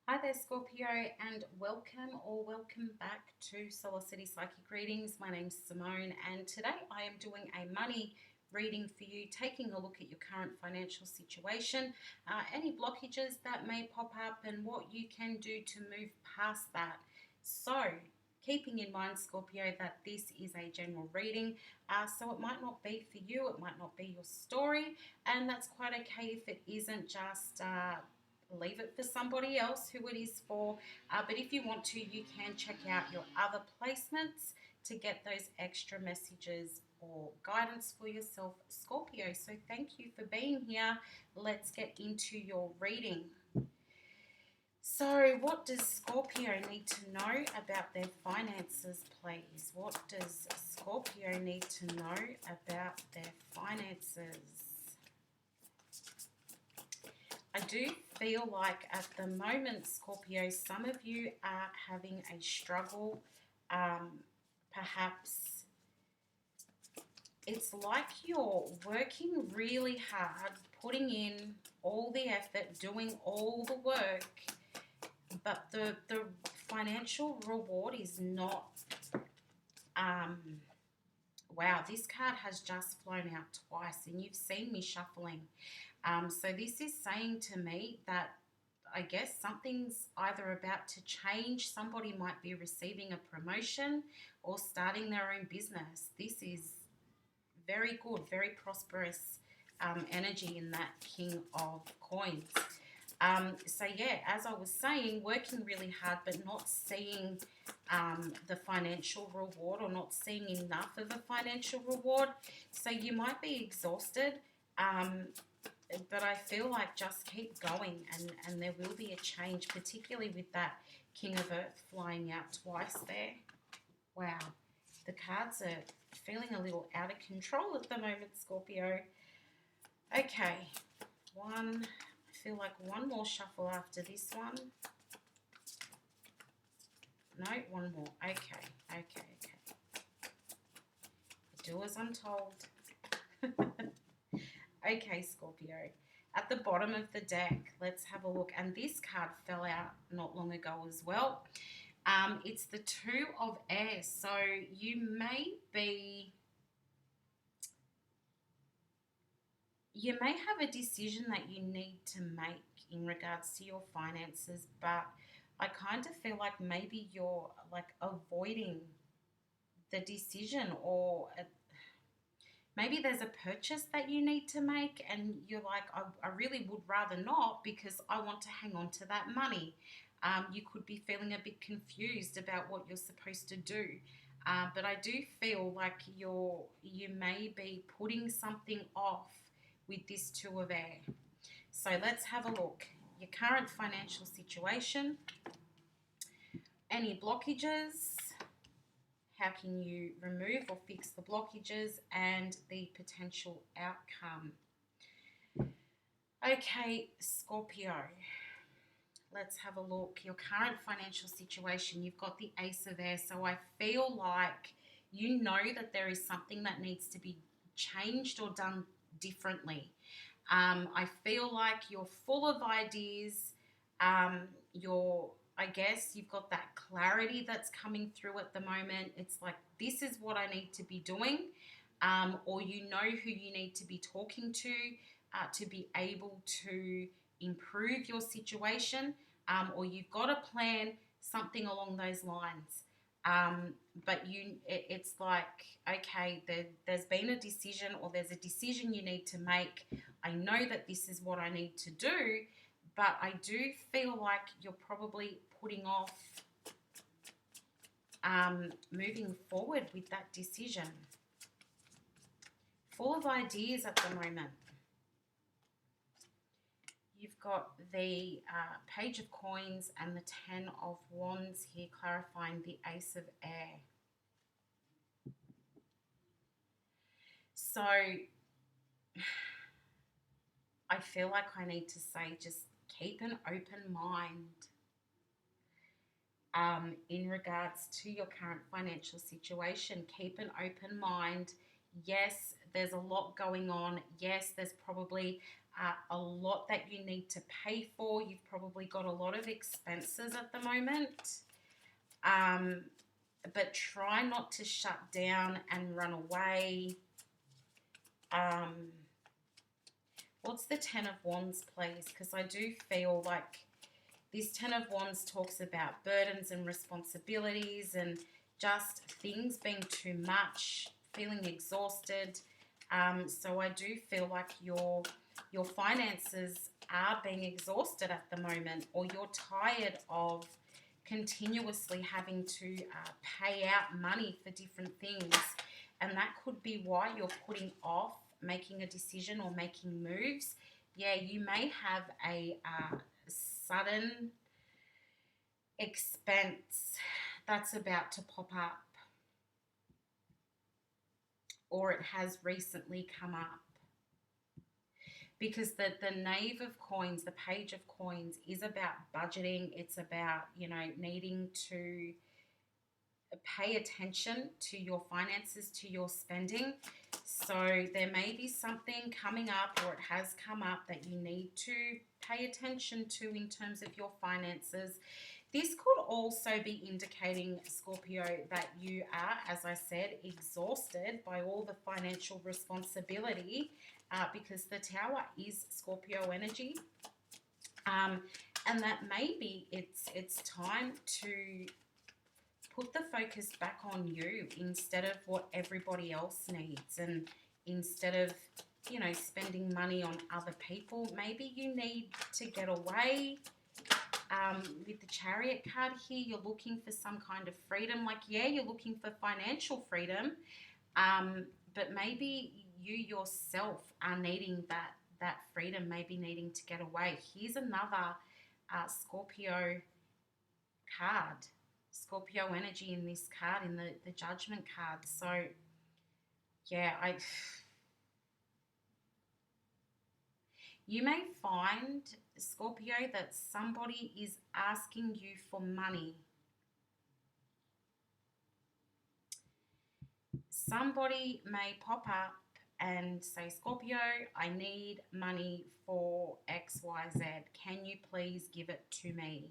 Hi there, Scorpio, and welcome back to Soulocity Psychic Readings. My name's Simone, and today I am doing a money reading for you, taking a look at your current financial situation, any blockages that may pop up, and what you can do to move past that. So, keeping in mind, Scorpio, that this is a general reading, so it might not be for you, it might not be your story, and that's quite okay if it isn't. Just leave it for somebody else who it is for. But if you want to, you can check out your other placements to get those extra messages or guidance for yourself, Scorpio. So thank you for being here. Let's get into your reading. So, what does Scorpio need to know about their finances, please? What does Scorpio need to know about their finances? I do feel like at the moment, Scorpio, some of you are having a struggle. Perhaps it's like you're working really hard, putting in all the effort, doing all the work, but the financial reward is not. Wow, this card has just flown out twice, and you've seen me shuffling. So this is saying to me that I guess something's either about to change. Somebody might be receiving a promotion or starting their own business. This is very good, very prosperous energy in that King of Coins. So yeah, as I was saying, working really hard but not seeing the financial reward, or not seeing enough of a financial reward. So you might be exhausted, but I feel like just keep going, and there will be a change, particularly with that King of Earth flying out twice there. Wow, the cards are feeling a little out of control at the moment, Scorpio. Okay, I feel like one more shuffle after this one. No, one more. Okay. Do as I'm told. Okay, Scorpio. At the bottom of the deck, let's have a look. And this card fell out not long ago as well. It's the Two of Air. So you may have a decision that you need to make in regards to your finances, but I kind of feel like maybe you're like avoiding the decision, or maybe there's a purchase that you need to make and you're like, I really would rather not because I want to hang on to that money. You could be feeling a bit confused about what you're supposed to do. But I do feel like you may be putting something off with this Two of Air. So let's have a look. Your current financial situation, any blockages, how can you remove or fix the blockages, and the potential outcome. Okay, Scorpio, let's have a look. Your current financial situation, you've got the Ace of Air. So I feel like you know that there is something that needs to be changed or done differently. I feel like you're full of ideas. I guess you've got that clarity that's coming through at the moment. It's like, this is what I need to be doing, or you know who you need to be talking to be able to improve your situation, or you've got a plan, something along those lines. But it's like, okay, there's been a decision, or there's a decision you need to make. I know that this is what I need to do, but I do feel like you're probably putting off moving forward with that decision. Full of ideas at the moment. You've got the Page of Coins and the Ten of Wands here, clarifying the Ace of Air. So I feel like I need to say, just keep an open mind in regards to your current financial situation. Keep an open mind. Yes, there's a lot going on. Yes, there's probably a lot that you need to pay for. You've probably got a lot of expenses at the moment. But try not to shut down and run away. What's the Ten of Wands, please? Because I do feel like this Ten of Wands talks about burdens and responsibilities and just things being too much, feeling exhausted. So I do feel like your finances are being exhausted at the moment, or you're tired of continuously having to pay out money for different things. And that could be why you're putting off making a decision or making moves. Yeah, you may have a sudden expense that's about to pop up, or it has recently come up. Because the Knave of Coins, the Page of Coins, is about budgeting. It's about, you know, needing to pay attention to your finances, to your spending. So there may be something coming up, or it has come up, that you need to pay attention to in terms of your finances. This could also be indicating, Scorpio, that you are, as I said, exhausted by all the financial responsibility, because the Tower is Scorpio energy. And that maybe it's time to put the focus back on you instead of what everybody else needs, and instead of, you know, spending money on other people. Maybe you need to get away. With the Chariot card here, you're looking for some kind of freedom. Like, yeah, you're looking for financial freedom, but maybe you yourself are needing that freedom, maybe needing to get away. Here's another Scorpio card, Scorpio energy in this card, in the Judgment card. So, yeah, you may find, Scorpio, that somebody is asking you for money. Somebody may pop up and say, Scorpio, I need money for XYZ. Can you please give it to me?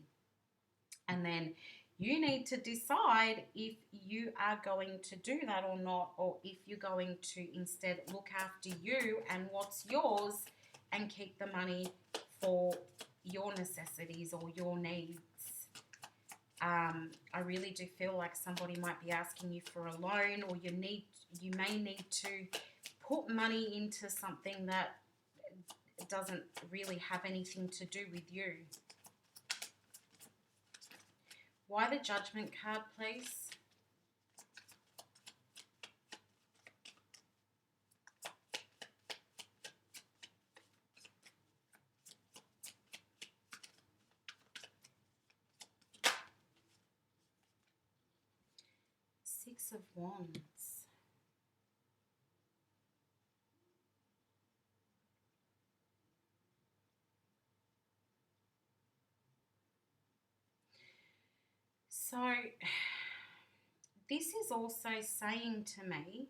And then you need to decide if you are going to do that or not, or if you're going to instead look after you and what's yours and keep the money for your necessities or your needs. I really do feel like somebody might be asking you for a loan, or you may need to put money into something that doesn't really have anything to do with you. Why the Judgment card, please? Six of Wands. So this is also saying to me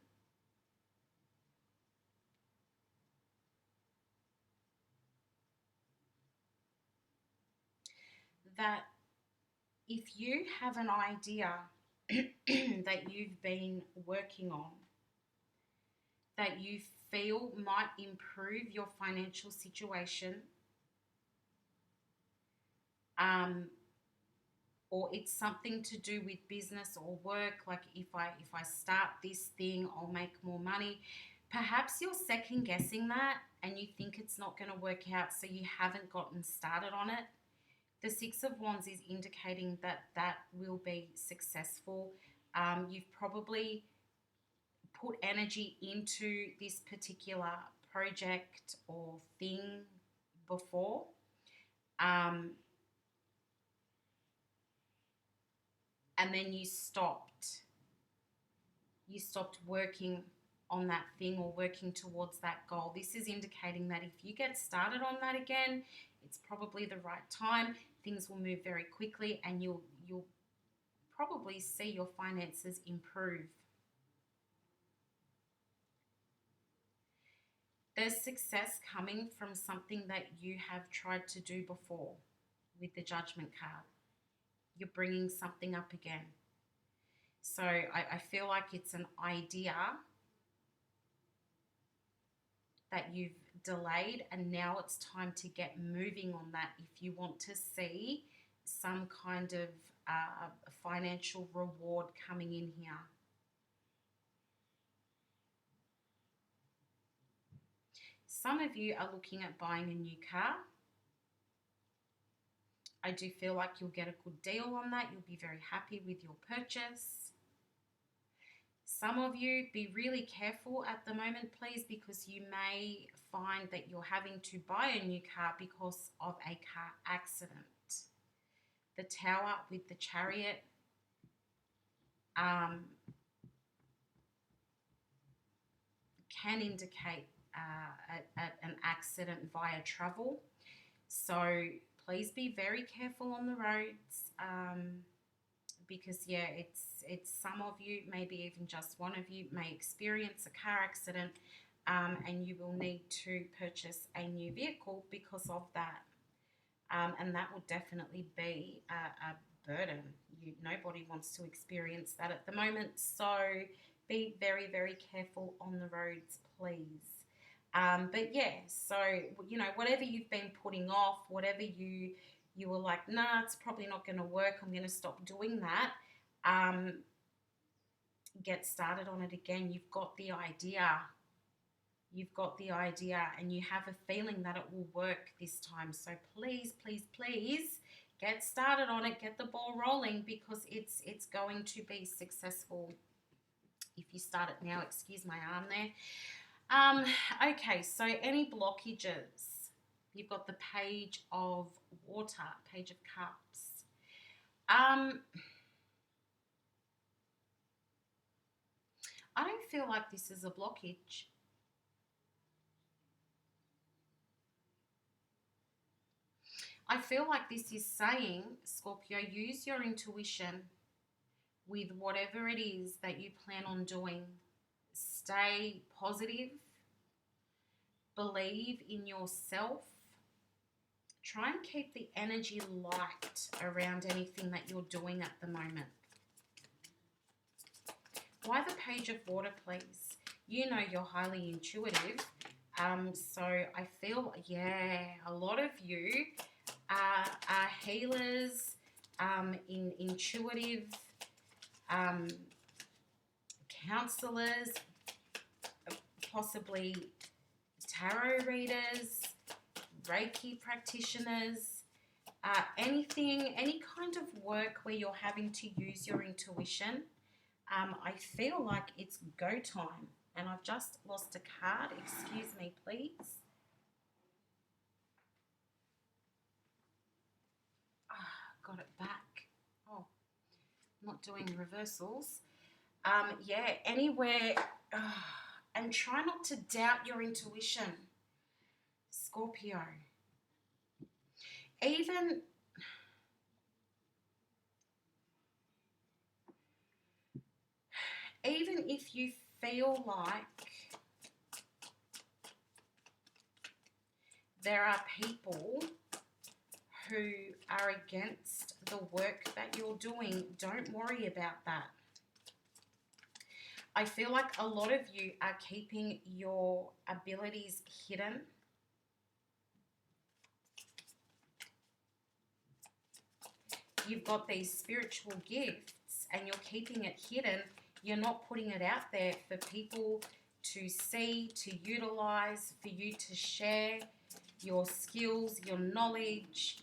that if you have an idea that you've been working on, that you feel might improve your financial situation, or it's something to do with business or work, like if I start this thing, I'll make more money. Perhaps you're second guessing that and you think it's not going to work out, so you haven't gotten started on it. The Six of Wands is indicating that that will be successful. You've probably put energy into this particular project or thing before. And then you stopped working on that thing or working towards that goal. This is indicating that if you get started on that again, it's probably the right time. Things will move very quickly, and you'll probably see your finances improve. There's success coming from something that you have tried to do before with the Judgment card. You're bringing something up again. So I feel like it's an idea that you've delayed, and now it's time to get moving on that if you want to see some kind of financial reward coming in here. Some of you are looking at buying a new car. I do feel like you'll get a good deal on that. You'll be very happy with your purchase. Some of you, be really careful at the moment, please, because you may find that you're having to buy a new car because of a car accident. The Tower with the Chariot can indicate an accident via travel. So please be very careful on the roads, because yeah, it's some of you, maybe even just one of you, may experience a car accident, and you will need to purchase a new vehicle because of that. And that would definitely be a burden. Nobody wants to experience that at the moment. So be very, very careful on the roads, please. But yeah, so, you know, whatever you've been putting off, whatever you were like, nah, it's probably not going to work, I'm going to stop doing that, get started on it again. You've got the idea. You've got the idea, and you have a feeling that it will work this time. So please, please, please get started on it. Get the ball rolling, because it's going to be successful if you start it now. Excuse my arm there. Okay, so any blockages? You've got the Page of Water, Page of Cups. I don't feel like this is a blockage. I feel like this is saying, Scorpio, use your intuition with whatever it is that you plan on doing. Stay positive. Believe in yourself. Try and keep the energy light around anything that you're doing at the moment. Why the Page of Water, please? You know you're highly intuitive. So I feel, yeah, a lot of you are healers, intuitive, counselors, possibly tarot readers, Reiki practitioners, anything, any kind of work where you're having to use your intuition. I feel like it's go time, and I've just lost a card. Excuse me, please. Got it back. Oh, I'm not doing reversals. Yeah, anywhere, and try not to doubt your intuition, Scorpio. Even if you feel like there are people who are against the work that you're doing, don't worry about that. I feel like a lot of you are keeping your abilities hidden. You've got these spiritual gifts and you're keeping it hidden. You're not putting it out there for people to see, to utilize, for you to share your skills, your knowledge.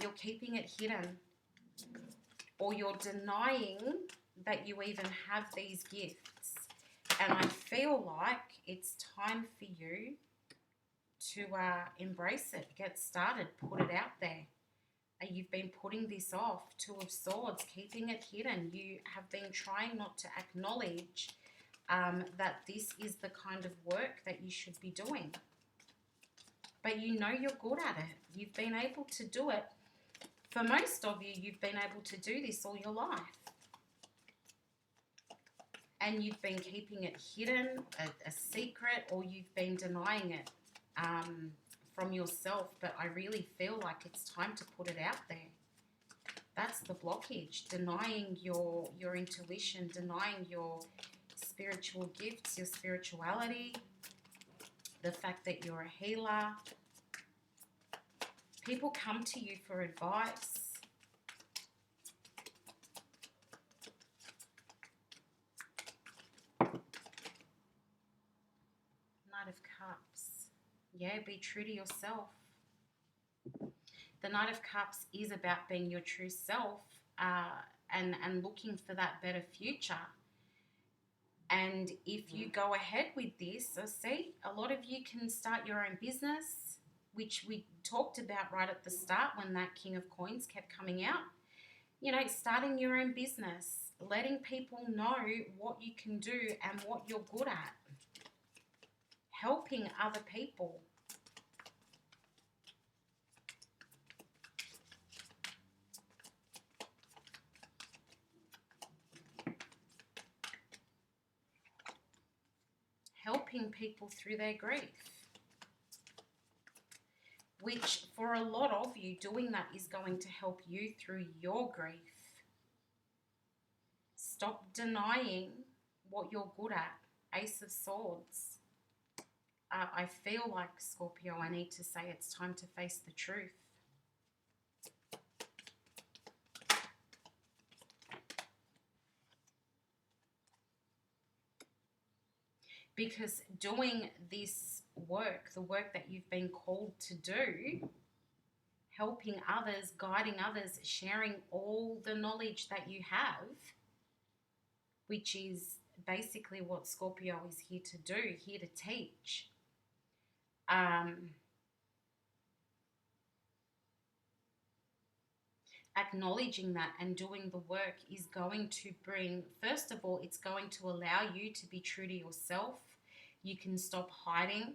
You're keeping it hidden, or you're denying that you even have these gifts. And I feel like it's time for you to embrace it, get started, put it out there. You've been putting this off, Two of Swords, keeping it hidden. You have been trying not to acknowledge that this is the kind of work that you should be doing. But you know you're good at it. You've been able to do it. For most of you, you've been able to do this all your life. and you've been keeping it hidden, a secret, or you've been denying it from yourself. But I really feel like it's time to put it out there. That's the blockage, denying your intuition, denying your spiritual gifts, your spirituality, the fact that you're a healer. People come to you for advice. Knight of Cups. Yeah, be true to yourself. The Knight of Cups is about being your true self and looking for that better future. And if you go ahead with this, so see, a lot of you can start your own business, which we talked about right at the start when that King of Coins kept coming out. You know, starting your own business, letting people know what you can do and what you're good at, helping other people. Helping people through their grief. Which, for a lot of you, doing that is going to help you through your grief. Stop denying what you're good at. Ace of Swords. I feel like, Scorpio, I need to say it's time to face the truth. Because doing this work, the work that you've been called to do, helping others, guiding others, sharing all the knowledge that you have, which is basically what Scorpio is here to do, here to teach. Acknowledging that and doing the work is going to bring, first of all, it's going to allow you to be true to yourself. You can stop hiding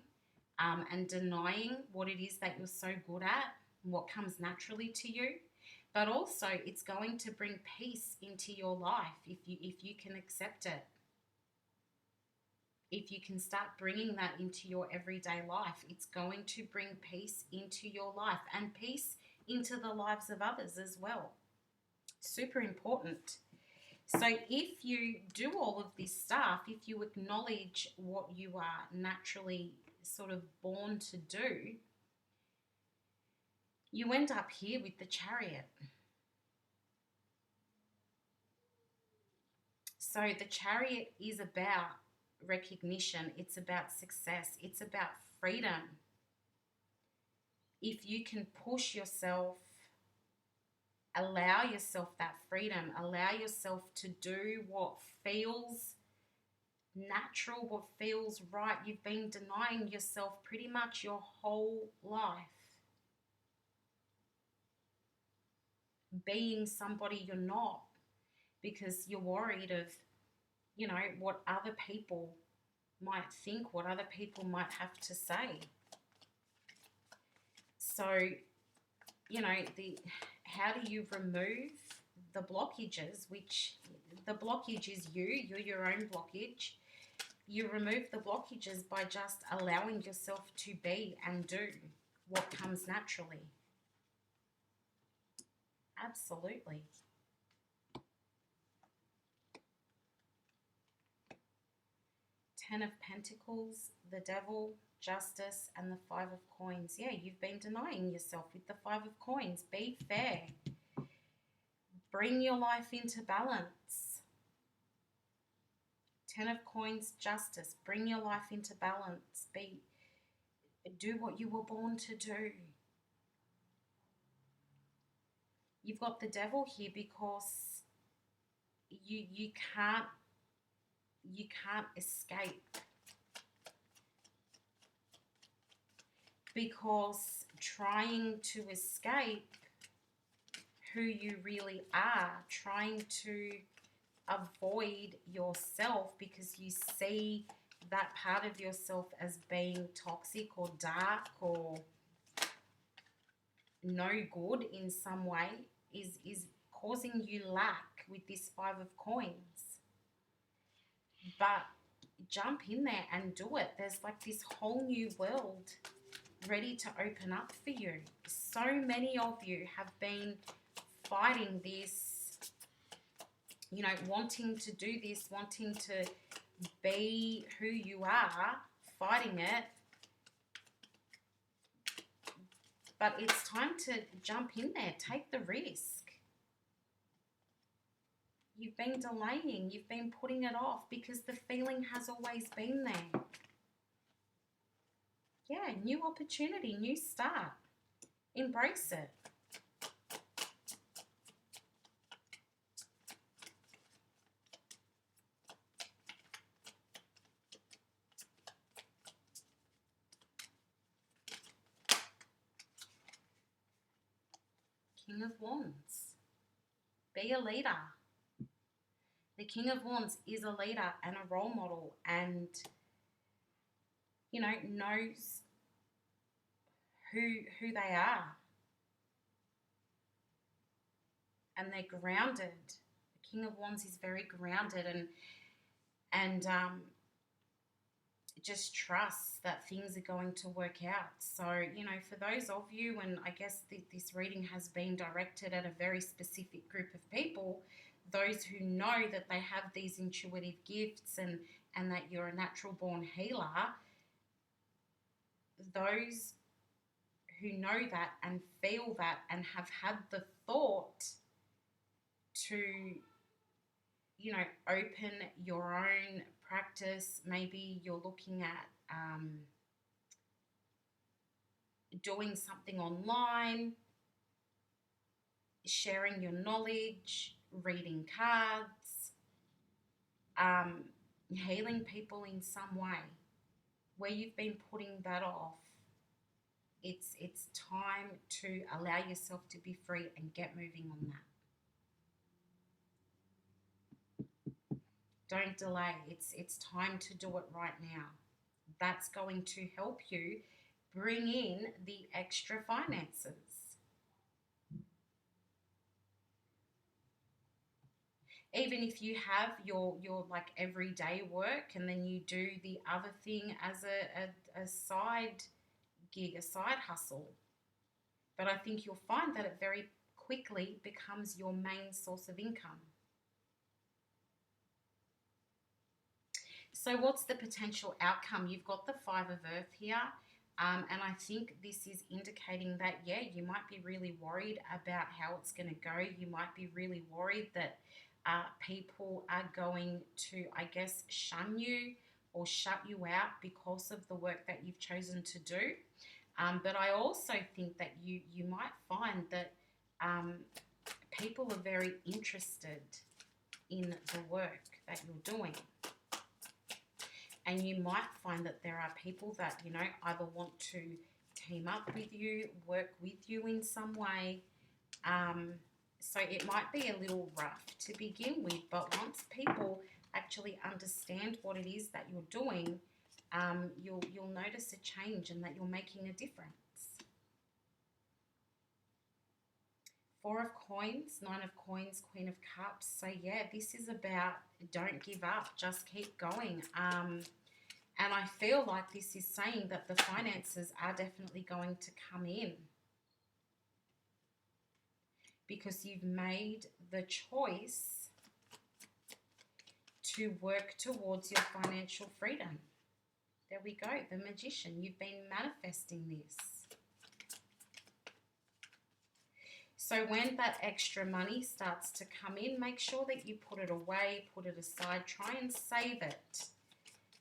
and denying what it is that you're so good at, what comes naturally to you. But also, it's going to bring peace into your life if you can accept it. If you can start bringing that into your everyday life, it's going to bring peace into your life and peace into the lives of others as well. Super important. So if you do all of this stuff, if you acknowledge what you are naturally sort of born to do, you end up here with the Chariot. So the Chariot is about recognition. It's about success. It's about freedom. If you can push yourself, allow yourself that freedom, allow yourself to do what feels natural, what feels right. You've been denying yourself pretty much your whole life. Being somebody you're not because you're worried of, you know, what other people might think, what other people might have to say. So, you know, how do you remove the blockages, which the blockage is you're your own blockage. You remove the blockages by just allowing yourself to be and do what comes naturally. Absolutely. Ten of Pentacles, the Devil, Justice, and the Five of Coins. Yeah, you've been denying yourself with the Five of Coins. Be fair. Bring your life into balance. Ten of Coins, Justice. Bring your life into balance. Do what you were born to do. You've got the Devil here because you can't escape. Because trying to escape who you really are, trying to avoid yourself because you see that part of yourself as being toxic or dark or no good in some way is causing you lack with this Five of Coins. But jump in there and do it. There's like this whole new world ready to open up for you. So many of you have been fighting this, you know, wanting to do this, wanting to be who you are, fighting it. But it's time to jump in there, take the risk. You've been delaying, you've been putting it off because the feeling has always been there. Yeah, new opportunity, new start. Embrace it. King of Wands. Be a leader. The King of Wands is a leader and a role model and, you know, knows who they are. And they're grounded. The King of Wands is very grounded and just trusts that things are going to work out. So, you know, for those of you, and I guess this reading has been directed at a very specific group of people, those who know that they have these intuitive gifts and that you're a natural born healer, those who know that and feel that and have had the thought to, you know, open your own practice. Maybe you're looking at doing something online, sharing your knowledge, reading cards, healing people in some way. Where you've been putting that off, it's time to allow yourself to be free and get moving on that. Don't delay. It's time to do it right now. That's going to help you bring in the extra finances. Even if you have your like everyday work and then you do the other thing as a side gig, a side hustle. But I think you'll find that it very quickly becomes your main source of income. So what's the potential outcome? You've got the Five of Earth here. And I think this is indicating that, yeah, you might be really worried about how it's going to go. You might be really worried that people are going to, I guess, shun you or shut you out because of the work that you've chosen to do. But I also think that you might find that people are very interested in the work that you're doing. And you might find that there are people that, you know, either want to team up with you, work with you in some way. So it might be a little rough to begin with, but once people actually understand what it is that you're doing, you'll notice a change and that you're making a difference. Four of Coins, Nine of Coins, Queen of Cups. So yeah, this is about don't give up, just keep going. And I feel like this is saying that the finances are definitely going to come in because you've made the choice to work towards your financial freedom. There we go, the Magician. You've been manifesting this. So when that extra money starts to come in, make sure that you put it away, put it aside, try and save it.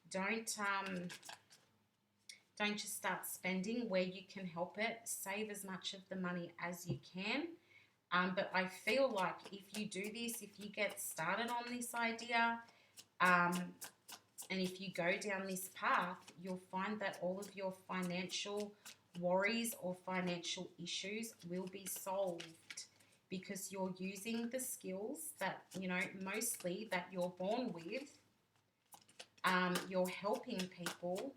Don't just start spending where you can help it. Save as much of the money as you can. But I feel like if you do this, if you get started on this idea, and if you go down this path, you'll find that all of your financial worries or financial issues will be solved because you're using the skills that, you know, mostly that you're born with. You're helping people.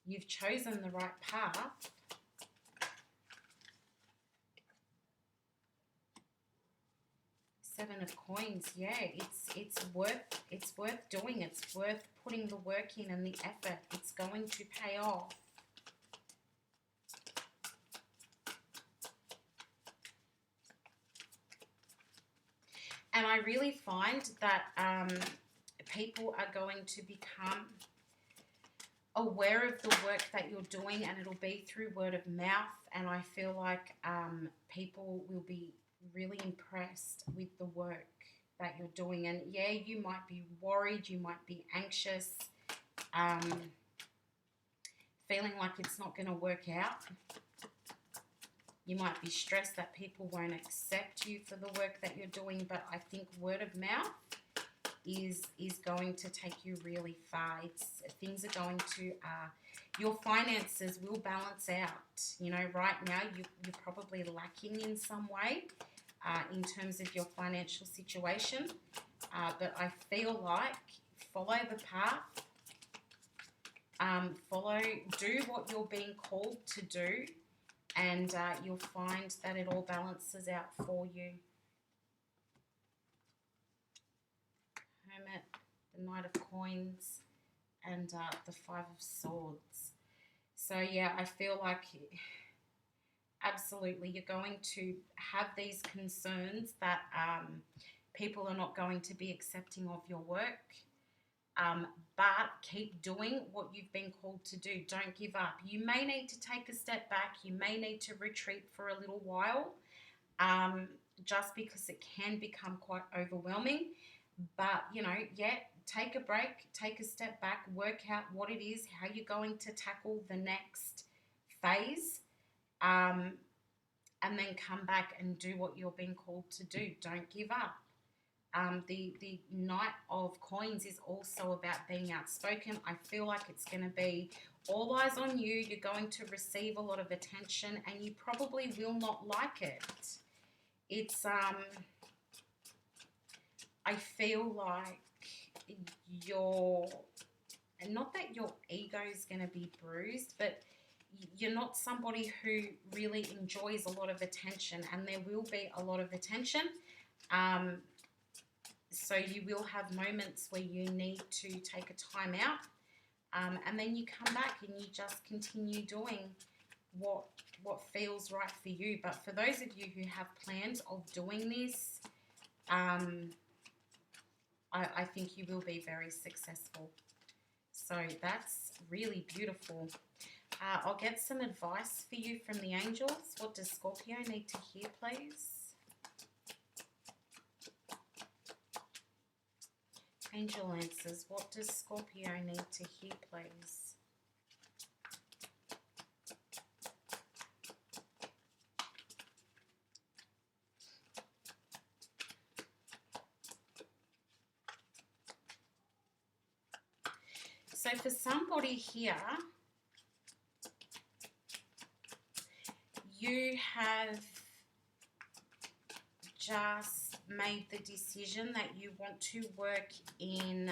You've chosen the right path. Seven of Coins. Yeah, it's worth doing. It's worth putting the work in and the effort. It's going to pay off. And I really find that people are going to become aware of the work that you're doing, and it'll be through word of mouth. And I feel like people will be really impressed with the work that you're doing. And yeah, you might be worried, you might be anxious, feeling like it's not going to work out. You might be stressed that people won't accept you for the work that you're doing, but I think word of mouth is going to take you really far. Things are going to, your finances will balance out. You know, right now you're probably lacking in some way in terms of your financial situation, but I feel like follow the path, do what you're being called to do, and you'll find that it all balances out for you. Hermit, the Knight of Coins, and the Five of Swords. So yeah, I feel like absolutely you're going to have these concerns that people are not going to be accepting of your work. But keep doing what you've been called to do. Don't give up. You may need to take a step back. You may need to retreat for a little while, just because it can become quite overwhelming. But, you know, yeah, take a break, take a step back, work out what it is, how you're going to tackle the next phase, and then come back and do what you're being called to do. Don't give up. The Knight of Coins is also about being outspoken. I feel like it's going to be all eyes on you. You're going to receive a lot of attention, and you probably will not like it. It's, I feel like not that your ego is going to be bruised, but you're not somebody who really enjoys a lot of attention, and there will be a lot of attention. So you will have moments where you need to take a time out, and then you come back and you just continue doing what feels right for you. But for those of you who have plans of doing this, I think you will be very successful. So that's really beautiful. I'll get some advice for you from the angels. What does Scorpio need to hear, please? Angel answers. What does Scorpio need to hear, please? So for somebody here, you have just made the decision that you want to work in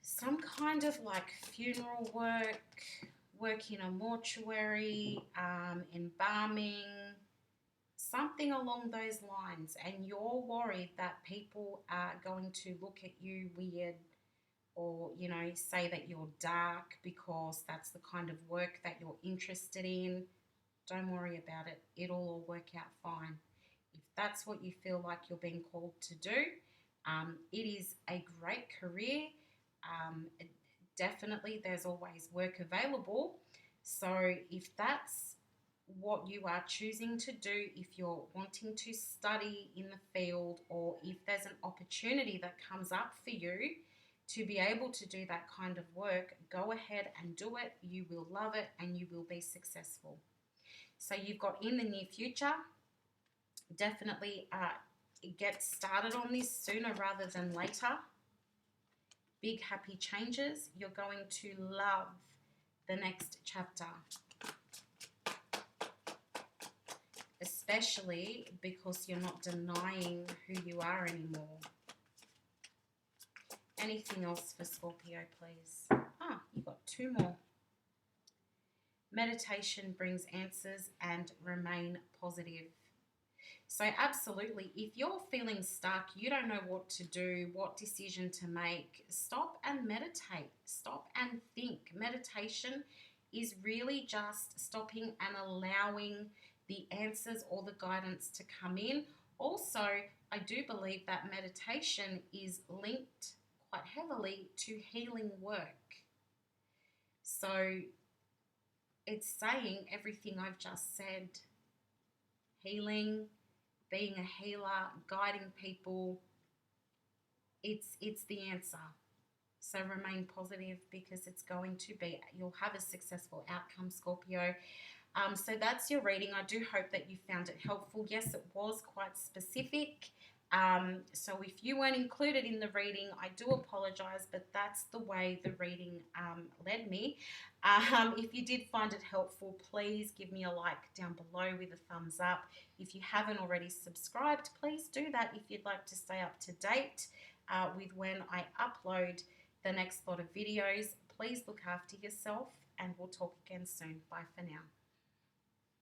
some kind of like funeral work in a mortuary, embalming, something along those lines, and you're worried that people are going to look at you weird, or, you know, say that you're dark because that's the kind of work that you're interested in. Don't worry about it. It'll all work out fine. If that's what you feel like you're being called to do, it is a great career. Definitely there's always work available. So if that's what you are choosing to do, if you're wanting to study in the field, or if there's an opportunity that comes up for you to be able to do that kind of work, go ahead and do it. You will love it and you will be successful. So you've got in the near future, definitely get started on this sooner rather than later. Big happy changes. You're going to love the next chapter, especially because you're not denying who you are anymore. Anything else for Scorpio, please? You've got two more. Meditation brings answers and remain positive. So absolutely, if you're feeling stuck, you don't know what to do, what decision to make, stop and meditate. Stop and think. Meditation is really just stopping and allowing the answers or the guidance to come in. Also, I do believe that meditation is linked quite heavily to healing work. So it's saying everything I've just said: healing, being a healer, guiding people. It's the answer. So remain positive, because it's going to be, you'll have a successful outcome, Scorpio. So that's your reading. I do hope that you found it helpful. Yes, it was quite specific. So if you weren't included in the reading, I do apologize, but that's the way the reading led me. If you did find it helpful, please give me a like down below with a thumbs up. If you haven't already subscribed, please do that if you'd like to stay up to date with when I upload the next lot of videos. Please look after yourself, and we'll talk again soon. Bye for now.